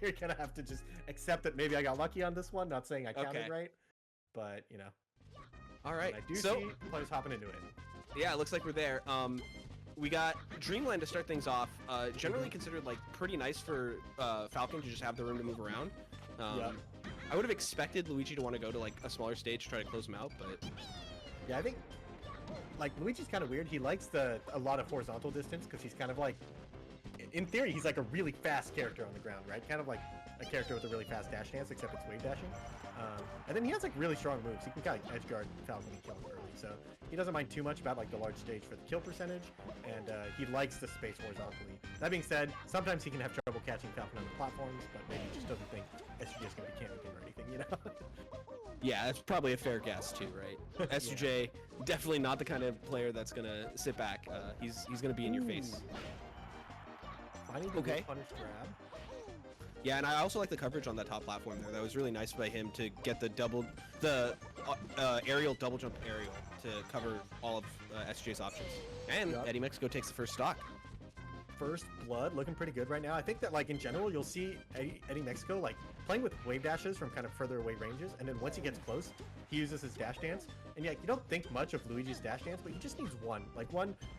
You're gonna have to just accept that maybe I got lucky on this one. Not saying I counted right, but you know. All right. I do see players hopping into it. Yeah, it looks like we're there. We got Dreamland to start things off. Generally considered like pretty nice for Falcon to just have the room to move around. I would have expected Luigi to want to go to like a smaller stage to try to close him out, but yeah, I think like Luigi's kind of weird. He likes a lot of horizontal distance because he's kind of like, in theory, he's like a really fast character on the ground, right? Kind of like a character with a really fast dash dance, except it's wave dashing. And then he has like really strong moves. He can kind of edge guard Falcon and kill him early, so he doesn't mind too much about like the large stage for the kill percentage, and he likes the space horizontally. That being said, sometimes he can have trouble catching Falcon on the platforms, but maybe he just doesn't think s2j is going to be camping or anything, you know? yeah, that's probably a fair guess too, right? s2j definitely not the kind of player that's gonna sit back. He's gonna be in your face. Finding the punish grab. Yeah, and I also like the coverage on that top platform there. That was really nice by him to get the aerial double jump aerial to cover all of s2j's options. And Eddy Mexico takes the first stock. First blood, looking pretty good right now. I think that like in general, you'll see Eddy Mexico like playing with wave dashes from kind of further away ranges, and then once he gets close, he uses his dash dance. And yeah, you don't think much of Luigi's dash dance, but he just needs one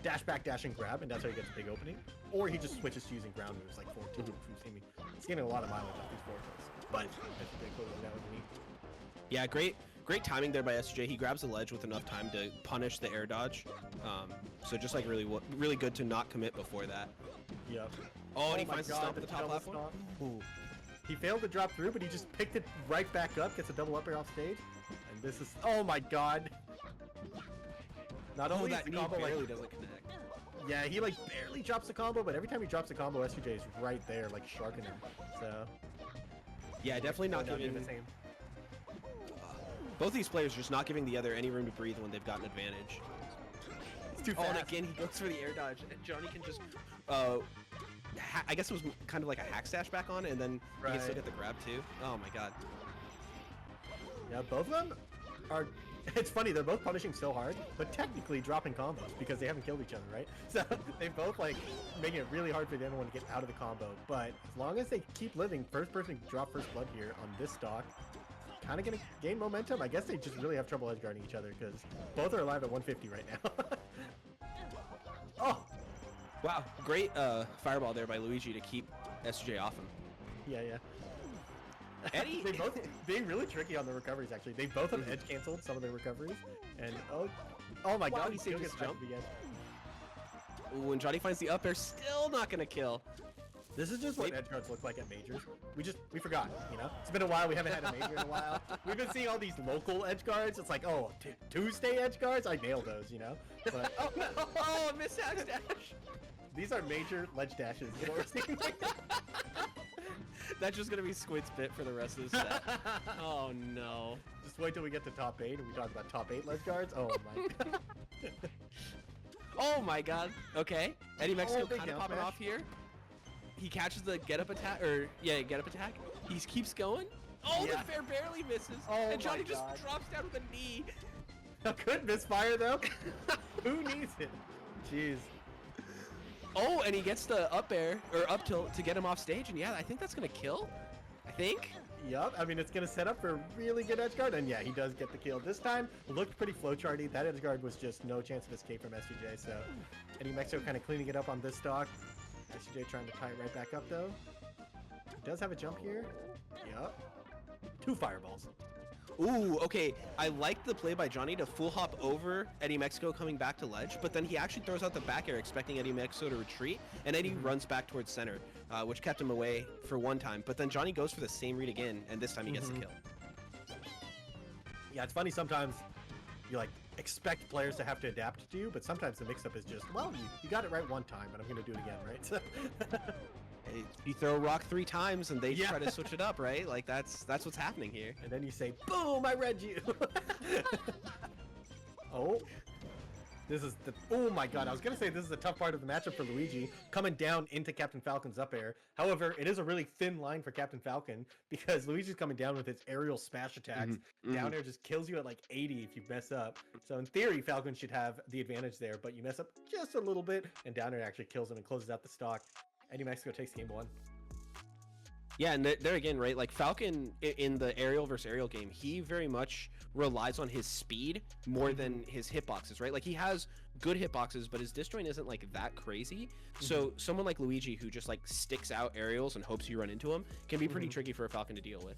dash back, dash and grab, and that's how he gets a big opening. Or he just switches to using ground moves like forward tilt. It's getting a lot of mileage off these forward tilts, but s2j closing that with me. Yeah, great timing there by s2j. He grabs the ledge with enough time to punish the air dodge. So just like really good to not commit before that. Yep. Oh, and he finds the stomp at the top platform. Ooh. He failed to drop through, but he just picked it right back up, gets a double up air off stage. And this is, oh my god. Not only that the knee combo barely like, doesn't connect. Yeah, he like barely drops the combo, but every time he drops the combo, s2j is right there, like sharking him. So yeah, definitely not giving the same. Both these players just not giving the other any room to breathe when they've got an advantage. It's too fast. And again, he goes for the air dodge, and Johnny can just, I guess it was kind of like a hack stash back on, and then he can still get the grab too. Oh my god. Yeah, both of them are, it's funny, they're both punishing so hard, but technically dropping combos because they haven't killed each other, right? So they both like making it really hard for the other one to get out of the combo, but as long as they keep living, first person to drop first blood here on this stock, kind of gonna gain momentum. I guess they just really have trouble edge guarding each other because both are alive at 150 right now. Oh! Wow, great fireball there by Luigi to keep s2j off him. Yeah, yeah. Eddy, they both being really tricky on the recoveries. Actually, they both have edge canceled some of their recoveries, and oh my god, he still gets jump again. Ooh, and Johnny finds the up air, still not gonna kill. This is just what edge guards look like at majors. We forgot, you know? It's been a while, we haven't had a major in a while. We've been seeing all these local edge guards. It's like, oh, Tuesday edge guards? I nailed those, you know? But, oh no! Oh, missed hack dash! These are major ledge dashes. You know what we're seeing right now? That's just gonna be Squid's bit for the rest of the set. Oh no. Just wait till we get to top 8 and we talk about top 8 ledge guards. Oh my god. Oh my god. Okay. Eddy Mexico kind of popping smash. off here. He catches the get up attack, get up attack. He keeps going. Oh, the fair barely misses. Oh and Johnny just drops down with a knee. A good misfire though. Who needs it? Jeez. Oh, and he gets the up air, or up tilt to get him off stage, and yeah, I think that's gonna kill. I think. Yup, I mean, it's gonna set up for a really good edge guard, and yeah, he does get the kill. This time, looked pretty flowcharty. That edge guard was just no chance of escape from s2j, so Eddy Mexico kind of cleaning it up on this stock. s2j trying to tie it right back up, though. He does have a jump here. Yup. 2 fireballs. Ooh, okay. I like the play by Johnny to full hop over Eddy Mexico coming back to ledge, but then he actually throws out the back air expecting Eddy Mexico to retreat, and Eddy runs back towards center, which kept him away for one time. But then Johnny goes for the same read again, and this time he gets the kill. Yeah, it's funny sometimes you like expect players to have to adapt to you, but sometimes the mix-up is just, well, you got it right one time, and I'm going to do it again, right? So you throw a rock 3 times and they try to switch it up, right? Like that's what's happening here. And then you say, boom, I read you. Oh, this is the, oh my god, I was gonna say this is a tough part of the matchup for Luigi, coming down into Captain Falcon's up air. However, it is a really thin line for Captain Falcon because Luigi's coming down with his aerial smash attacks. Down air just kills you at like 80 if you mess up. So in theory, Falcon should have the advantage there, but you mess up just a little bit, and down air actually kills him and closes out the stock. Eddy Mexico takes game 1. Yeah, and there again, right? Like Falcon in the aerial versus aerial game, he very much relies on his speed more than his hitboxes, right? Like he has good hitboxes, but his disjoint isn't like that crazy. So someone like Luigi who just like sticks out aerials and hopes you run into him can be pretty tricky for a Falcon to deal with.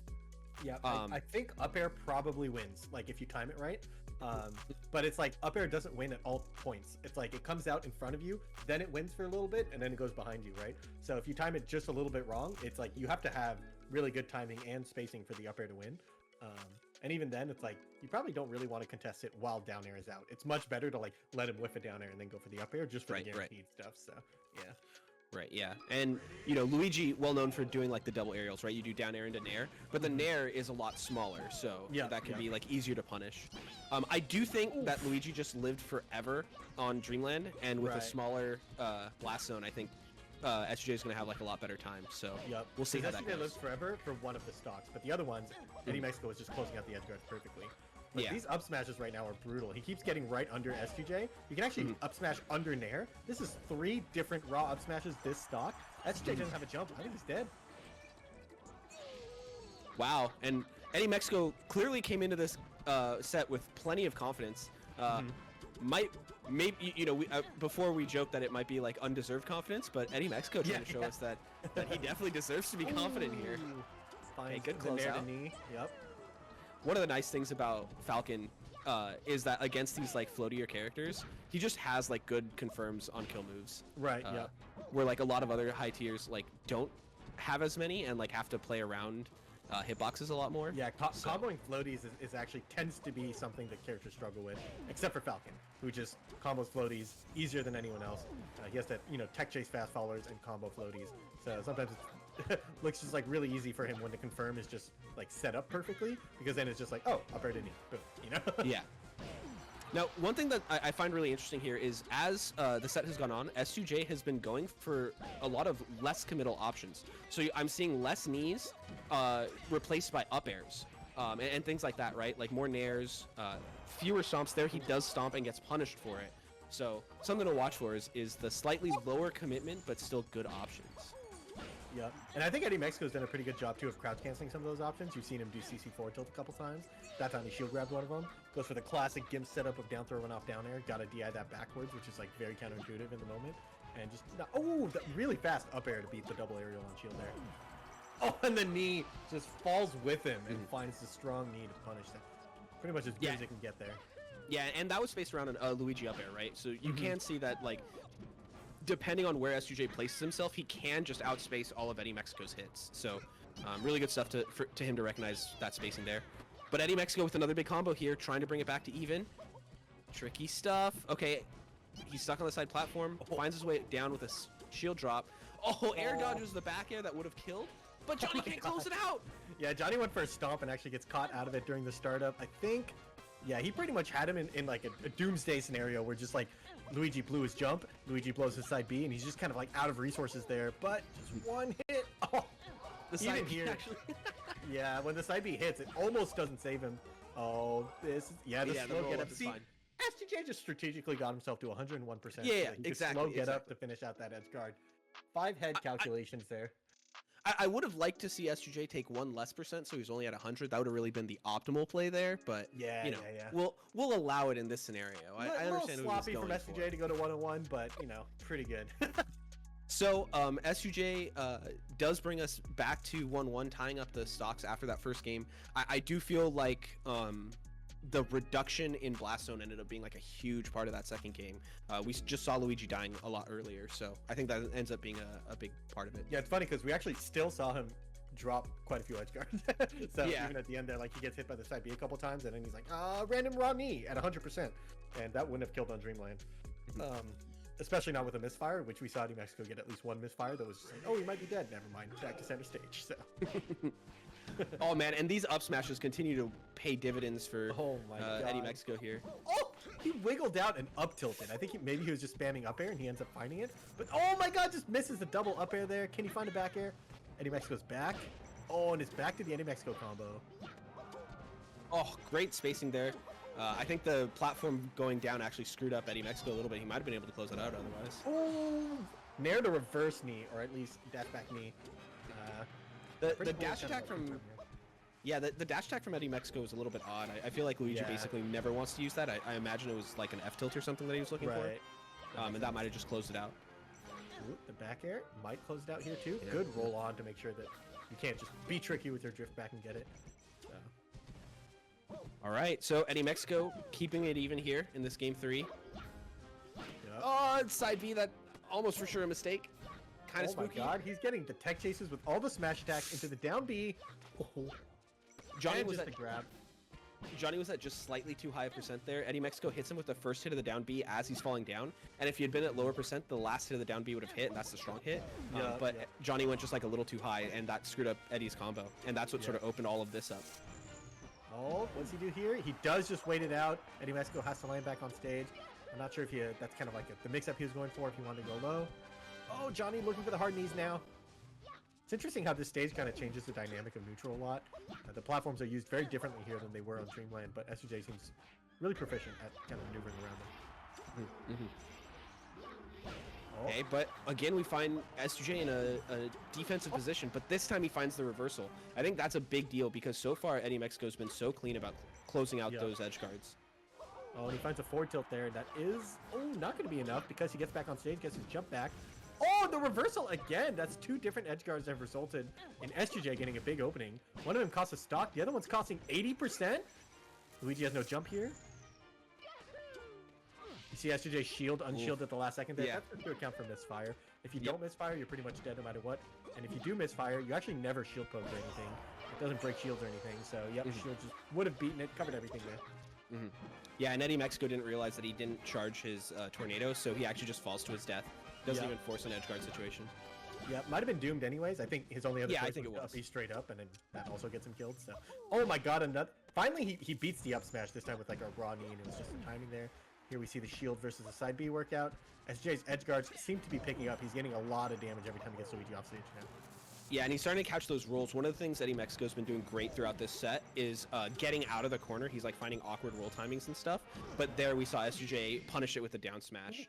Yeah, I think up air probably wins, like if you time it right. But it's like up air doesn't win at all points. It's like it comes out in front of you, then it wins for a little bit, and then it goes behind you, right? So if you time it just a little bit wrong, it's like you have to have really good timing and spacing for the up air to win. And even then, it's like you probably don't really want to contest it while down air is out. It's much better to like let him whiff it down air and then go for the up air just for the guaranteed stuff. So yeah. Right, yeah. And, you know, Luigi, well known for doing, like, the double aerials, right? You do down air into nair, but the nair is a lot smaller, so that can be, like, easier to punish. I do think that Luigi just lived forever on Dreamland, and with a smaller blast zone, I think s2j is going to have, like, a lot better time, so we'll see how that goes. s2j lives forever for one of the stocks, but the other ones, Eddy Mexico is just closing out the edge guards perfectly. But these up smashes right now are brutal. He keeps getting right under s2j. You can actually up smash under nair. This is 3 different raw up smashes this stock. s2j doesn't have a jump. I think he's dead. Wow, and Eddy Mexico clearly came into this set with plenty of confidence. Maybe you know, before we joked that it might be like undeserved confidence, but Eddy Mexico trying to show us that he definitely deserves to be confident here. Hey, good close out. Knee. Yep. One of the nice things about Falcon is that against these like floatier characters, he just has like good confirms on kill moves. Right. Where like a lot of other high tiers like don't have as many and like have to play around hitboxes a lot more. Yeah, comboing floaties is actually tends to be something that characters struggle with, except for Falcon, who just combos floaties easier than anyone else. He has to, you know, tech chase fast followers and combo floaties. So sometimes it looks just like really easy for him when the confirm is just like set up perfectly, because then it's just like, oh, up air to knee, boom, you know? Yeah. Now, one thing that I find really interesting here is as the set has gone on, s2j has been going for a lot of less committal options. So I'm seeing less knees replaced by up airs and things like that, right? Like more nairs, fewer stomps there. He does stomp and gets punished for it. So something to watch for is the slightly lower commitment, but still good options. Yep. And I think Eddy Mexico's done a pretty good job too of crowd canceling some of those options. You've seen him do CC4 tilt a couple times. That time he shield grabbed one of them. Goes for the classic gimp setup of down throw run off down air. Gotta DI that backwards, which is like very counterintuitive in the moment. And just really fast up air to beat the double aerial on shield there. Oh, and the knee just falls with him and finds the strong knee to punish that. Pretty much as good as it can get there. Yeah, and that was spaced around a Luigi up air, right? So you can see that like depending on where s2j places himself, he can just outspace all of Eddy Mexico's hits. So really good stuff to him to recognize that spacing there. But Eddy Mexico with another big combo here, trying to bring it back to even. Tricky stuff. Okay, he's stuck on the side platform, finds his way down with a shield drop. Oh, air dodges the back air that would have killed, but Johnny can't close it out. Yeah, Johnny went for a stomp and actually gets caught out of it during the startup. I think, yeah, he pretty much had him in like a doomsday scenario where just like Luigi blew his jump, Luigi blows his side B, and he's just kind of like out of resources there, but just one hit. Oh, the side B actually. Yeah, when the side B hits, it almost doesn't save him. Oh, the slow get up. See, s2j just strategically got himself to 101%. Yeah, so exactly. Slow get up to finish out that edge guard. 5 head calculations there. I would have liked to see s2j take 1 less percent, so he's only at 100. That would have really been the optimal play there, but you know, we'll allow it in this scenario. I understand who he's going from s2j to go to 101, but you know, pretty good. So s2j does bring us back to 1-1, tying up the stocks after that first game. I do feel like the reduction in blast zone ended up being like a huge part of that second game. We just saw Luigi dying a lot earlier, so I think that ends up being a big part of it. Yeah, it's funny because we actually still saw him drop quite a few edge guards. So even at the end there, like he gets hit by the side B a couple times, and then he's like, random raw knee at 100%, and that wouldn't have killed on Dreamland. Especially not with a misfire, which we saw Eddy Mexico get at least 1 misfire that was just like, oh, he might be dead. Never mind, back to center stage. So. Oh man, and these up smashes continue to pay dividends for Eddy Mexico here. Oh, he wiggled out and up tilted. I think maybe he was just spamming up air and he ends up finding it. But oh my god, just misses the double up air there. Can he find a back air? Eddy Mexico's back. Oh, and it's back to the Eddy Mexico combo. Oh, great spacing there. I think the platform going down actually screwed up Eddy Mexico a little bit. He might have been able to close that out otherwise. Oh, nair to reverse knee, or at least dash back knee. The Pretty cool dash kind of attack like from return here. yeah, the dash attack from Eddie Mexico is a little bit odd. I feel like Luigi Yeah. basically never wants to use that. I imagine it was like an F tilt or something that he was looking Right. for, and that might have just closed it out. Ooh, the back air might close it out here too. Yeah. Good roll on to make sure that you can't just be tricky with your drift back and get it. So. All right, so Eddie Mexico keeping it even here in this game 3. Yep. Oh, side B, that almost for sure a mistake. Kind of Oh my spooky. god, he's getting the tech chases with all the smash attacks into the down B. Oh. Johnny And was just at the grab. Johnny was at just slightly too high a percent there. Eddie Mexico hits him with the first hit of the down B as he's falling down. And if he had been at lower percent, the last hit of the down B would have hit, and that's the strong hit. Yeah, But yeah. Johnny went just like a little too high, and that screwed up Eddie's combo. And that's what sort of opened all of this up. Oh, what's he do here? He does just wait it out. Eddie Mexico has to land back on stage. I'm not sure if that's kind of like the mix-up he was going for, if he wanted to go low. Oh, Johnny looking for the hard knees now. It's interesting how this stage kind of changes the dynamic of neutral a lot. The platforms are used very differently here than they were on Dreamland, but s2j seems really proficient at kind of maneuvering around them. Oh, Okay, but again, we find s2j in a defensive position, but this time he finds the reversal. I think that's a big deal because so far Eddie Mexico's been so clean about closing out those edge guards. oh, and he finds a forward tilt there. That is, not going to be enough because he gets back on stage, gets his jump back. Oh, the reversal again. That's two different edge guards that have resulted in s2j getting a big opening. One of them costs a stock. The other one's costing 80%. Luigi has no jump here. You see s2j shield, unshield at the last second there. Yeah. That's to account for misfire. If you don't misfire, you're pretty much dead no matter what. And if you do misfire, you actually never shield poke or anything. It doesn't break shields or anything. So, yep, shield just would have beaten it, covered everything there. Yeah, and Eddie Mexico didn't realize that he didn't charge his tornado, so he actually just falls to his death. Doesn't even force an edge guard situation. Yeah, might have been doomed anyways. I think his only other Yeah, I choice think it was was. to up B straight up, and then that also gets him killed. So, oh my god, another. Finally, he beats the up smash this time with like a raw knee, and it was just the timing there. Here we see the shield versus the side B workout. s2j's edge guards seem to be picking up. He's getting a lot of damage every time he gets Luigi off stage now. Yeah, and he's starting to catch those rolls. One of the things Eddie Mexico's been doing great throughout this set is getting out of the corner. He's like finding awkward roll timings and stuff. But there we saw s2j punish it with a down smash.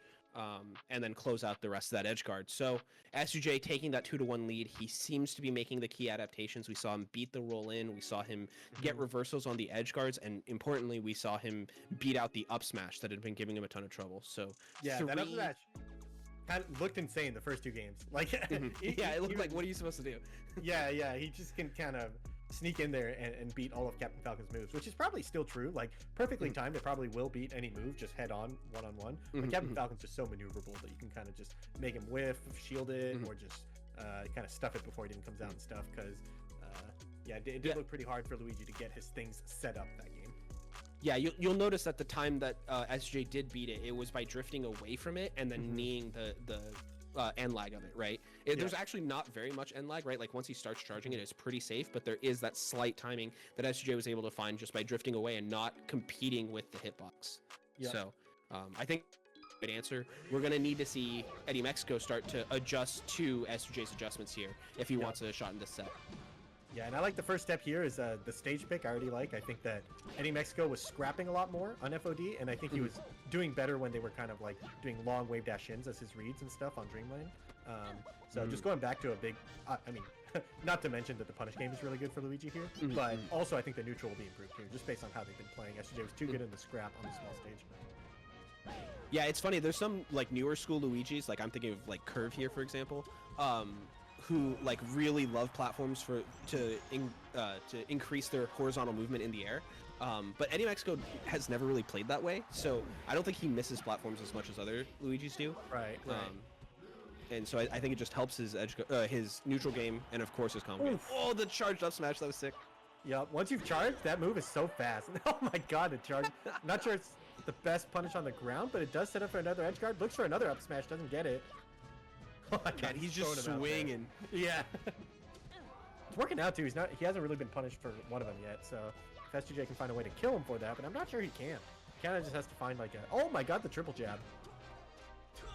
And then close out the rest of that edge guard. So s2j taking that 2-1 lead, he seems to be making the key adaptations. We saw him beat the roll in, we saw him get reversals on the edge guards, and importantly, we saw him beat out the up smash that had been giving him a ton of trouble. So Yeah, that up smash kind of looked insane the first two games. Like, yeah, it looked like, what are you supposed to do? yeah, he just can kind of sneak in there and beat all of Captain Falcon's moves, which is probably still true. Like, perfectly timed, it probably will beat any move just head on, one-on-one. But Captain Falcon's just so maneuverable that you can kind of just make him whiff, shield it, or just kind of stuff it before it even comes out and stuff. Because, yeah, it did look pretty hard for Luigi to get his things set up that game. Yeah, you'll notice that the time that s2j did beat it, it was by drifting away from it and then kneeing the end lag of it, right? There's actually not very much end lag, right? Like once he starts charging it, it's pretty safe, but there is that slight timing that s2j was able to find just by drifting away and not competing with the hitbox. So I think good answer. We're gonna need to see Eddie Mexico start to adjust to s2j's adjustments here if he wants a shot in this set. Yeah, and I like the first step here is the stage pick. I already like. I think that Eddie Mexico was scrapping a lot more on FOD, and I think he was doing better when they were kind of like doing long wave dash ins as his reads and stuff on Dreamland. So just going back to a big, I mean, not to mention that the punish game is really good for Luigi here, but also I think the neutral will be improved here just based on how they've been playing. s2j was too good in the scrap on the small stage. Yeah, it's funny. There's some like newer school Luigis, like I'm thinking of like Curve here, for example, who like really love platforms to increase their horizontal movement in the air. But Eddie Mexico has never really played that way, so I don't think he misses platforms as much as other Luigis do. Right. And so I think it just helps his his neutral game and of course his combo game. Oh, the charged up smash, that was sick. Yeah, once you've charged, that move is so fast. Oh my god, the charge. I'm not sure it's the best punish on the ground, but it does set up for another edge guard. Looks for another up smash, doesn't get it. Oh my god, he's just swinging. Yeah. It's working out too. He hasn't really been punished for one of them yet, so if s2j can find a way to kill him for that, but I'm not sure he can. He kind of just has to find like a, oh my god, the triple jab.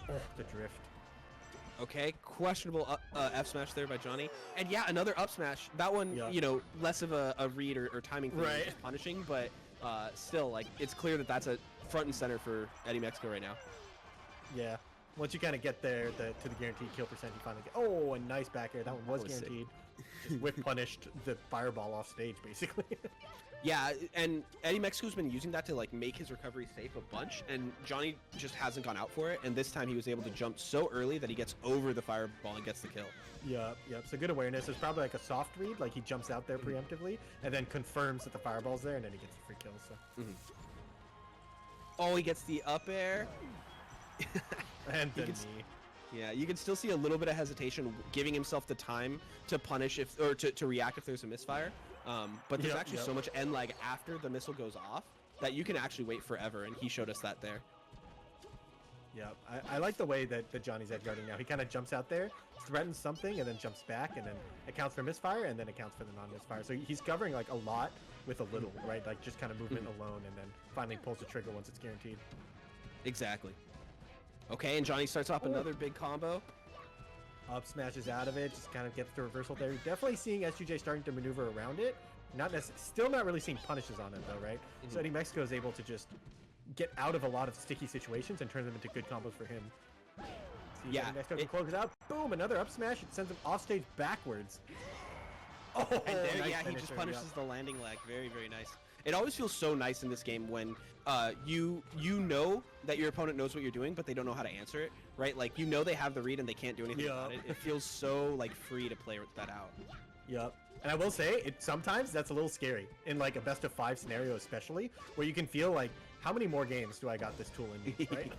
Oh, the drift. Okay, questionable F smash there by Johnny. And yeah, another up smash. That one, you know, less of a read or timing thing, just punishing, but still, like, it's clear that that's a front and center for Eddie Mexico right now. Yeah. Once you kind of get there to the guaranteed kill percent, you finally get, oh, a nice back air. That one was guaranteed. just whip punished the fireball off stage, basically. Yeah, and Eddie Mexico's been using that to like make his recovery safe a bunch, and Johnny just hasn't gone out for it. And this time he was able to jump so early that he gets over the fireball and gets the kill. Yep. So good awareness. It's probably like a soft read, like he jumps out there preemptively and then confirms that the fireball's there, and then he gets the free kill. So. Oh, he gets the up air. And the knee. Yeah, you can still see a little bit of hesitation, giving himself the time to punish to react if there's a misfire. But there's actually so much end lag after the missile goes off that you can actually wait forever, and he showed us that there. Yeah, I like the way that Johnny's edgeguarding now. He kind of jumps out there, threatens something, and then jumps back, and then accounts for misfire, and then accounts for the non-misfire. So he's covering like a lot with a little, right? Like just kind of movement alone, and then finally pulls the trigger once it's guaranteed. Exactly. Okay, and Johnny starts off another big combo. Up smashes out of it, just kind of gets the reversal there. You're definitely seeing s2j starting to maneuver around it. Still not really seeing punishes on it though, right? So Eddie Mexico is able to just get out of a lot of sticky situations and turn them into good combos for him. See, yeah, Eddie Mexico closes out. Boom, another up smash. It sends him off stage backwards. Oh, and there, nice yeah, he just punishes the landing lag. Very, very nice. It always feels so nice in this game when you know that your opponent knows what you're doing, but they don't know how to answer it, right? Like, you know they have the read and they can't do anything about it. It feels so, like, free to play that out. Yep. And I will say, sometimes that's a little scary in, like, a best-of-5 scenario especially, where you can feel like, how many more games do I got this tool in me, right?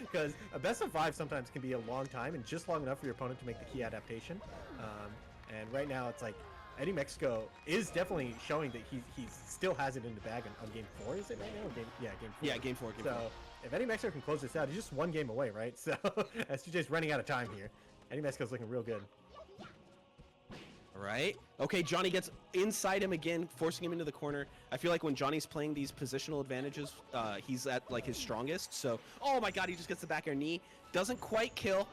Because a best-of-5 sometimes can be a long time and just long enough for your opponent to make the key adaptation. And right now, it's like, Eddie Mexico is definitely showing that he still has it in the bag on game 4, is it right now? Game 4. Yeah, game 4. So if Eddie Mexico can close this out, he's just one game away, right? So s2j's running out of time here. Eddie Mexico's looking real good. All right. Okay, Johnny gets inside him again, forcing him into the corner. I feel like when Johnny's playing these positional advantages, he's at like his strongest. So, oh my God, he just gets the back air knee. Doesn't quite kill.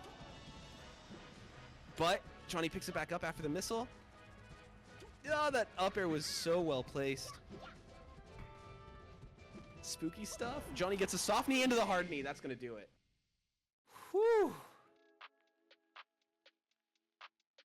But Johnny picks it back up after the missile. Oh, that up air was so well placed. Spooky stuff. Johnny gets a soft knee into the hard knee. That's going to do it. Whew.